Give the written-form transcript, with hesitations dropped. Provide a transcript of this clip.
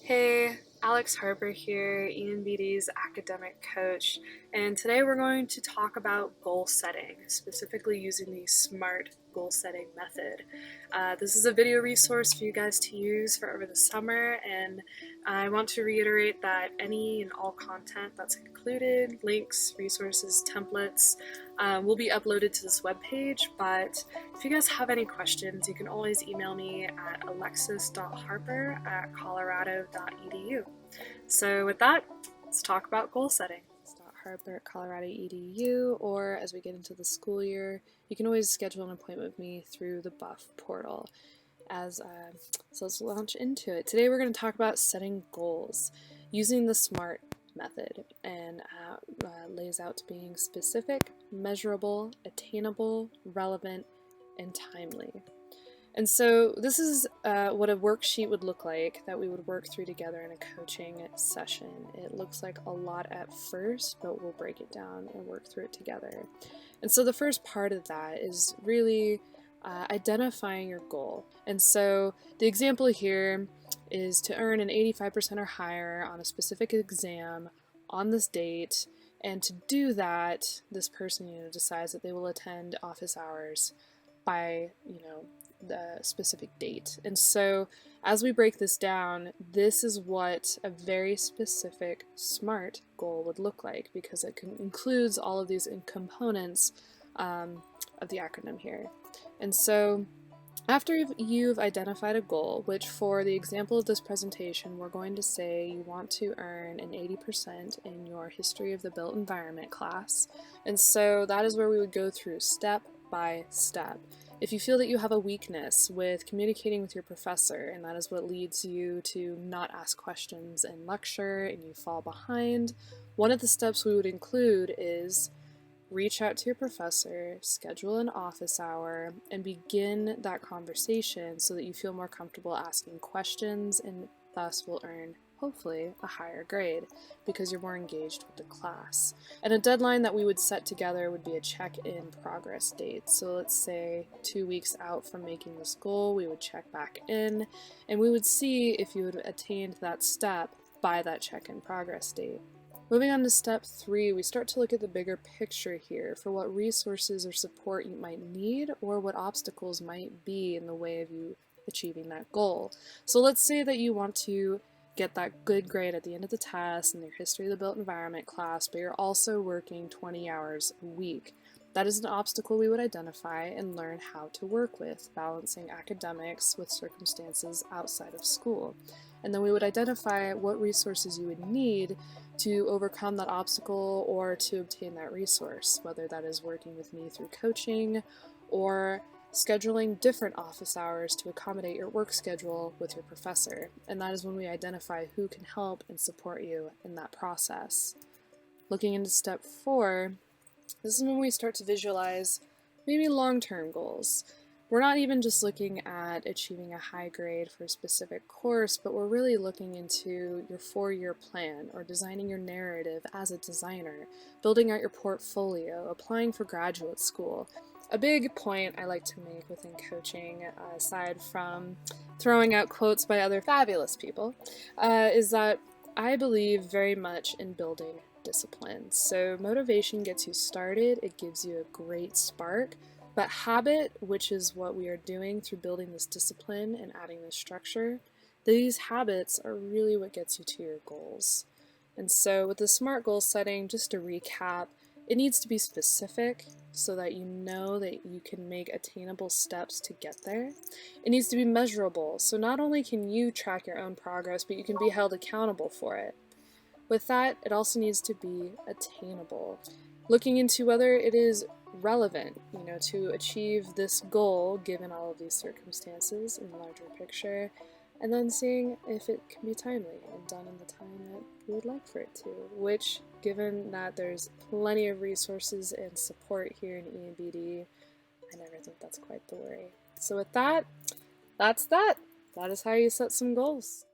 Hey, Alex Harper here, ENVD's academic coach, and today we're going to talk about goal setting, specifically using the SMART goal setting method. This is a video resource for you guys to use for over the summer, and I want to reiterate that any and all content that's included, links, resources, templates, will be uploaded to this webpage, but if you guys have any questions, you can always email me at alexis.harper@colorado.edu. So with that, let's talk about goal setting. Harper@colorado.edu, or as we get into the school year, you can always schedule an appointment with me through the Buff portal. So let's launch into it. Today we're going to talk about setting goals using the SMART method, and lays out to being specific, measurable, attainable, relevant, and timely. And so this is what a worksheet would look like that we would work through together in a coaching session. It looks like a lot at first, but we'll break it down and work through it together. And so the first part of that is really identifying your goal. And so the example here is to earn an 85% or higher on a specific exam on this date. And to do that, this person, decides that they will attend office hours by, the specific date. And so as we break this down, this is what a very specific SMART goal would look like, because it includes all of these components of the acronym here. And so after you've identified a goal, which for the example of this presentation, we're going to say you want to earn an 80% in your History of the Built Environment class. And so that is where we would go through step by step. If you feel that you have a weakness with communicating with your professor, and that is what leads you to not ask questions in lecture and you fall behind, one of the steps we would include is reach out to your professor, schedule an office hour, and begin that conversation so that you feel more comfortable asking questions, and thus will earn, hopefully, a higher grade because you're more engaged with the class. And a deadline that we would set together would be a check-in progress date. So let's say 2 weeks out from making this goal, we would check back in, and we would see if you had attained that step by that check-in progress date. Moving on to step 3, we start to look at the bigger picture here for what resources or support you might need, or what obstacles might be in the way of you achieving that goal. So let's say that you want to get that good grade at the end of the test in your History of the Built Environment class, but you're also working 20 hours a week. That is an obstacle we would identify and learn how to work with, balancing academics with circumstances outside of school. And then we would identify what resources you would need to overcome that obstacle or to obtain that resource, whether that is working with me through coaching or scheduling different office hours to accommodate your work schedule with your professor. And that is when we identify who can help and support you in that process. Looking into step 4, this is when we start to visualize maybe long-term goals. We're not even just looking at achieving a high grade for a specific course, but we're really looking into your 4-year plan, or designing your narrative as a designer, building out your portfolio, applying for graduate school. A big point I like to make within coaching, aside from throwing out quotes by other fabulous people, is that I believe very much in building discipline. So motivation gets you started, it gives you a great spark, but habit, which is what we are doing through building this discipline and adding this structure, these habits are really what gets you to your goals. And so with the SMART goal setting, just to recap, it needs to be specific so that you know that you can make attainable steps to get there. It needs to be measurable, so not only can you track your own progress, but you can be held accountable for it. With that, it also needs to be attainable. Looking into whether it is relevant, to achieve this goal given all of these circumstances in the larger picture, and then seeing if it can be timely and done in the time that you would like for it to, which, given that there's plenty of resources and support here in ENVD, I never think that's quite the worry. So with that, that's that. That is how you set some goals.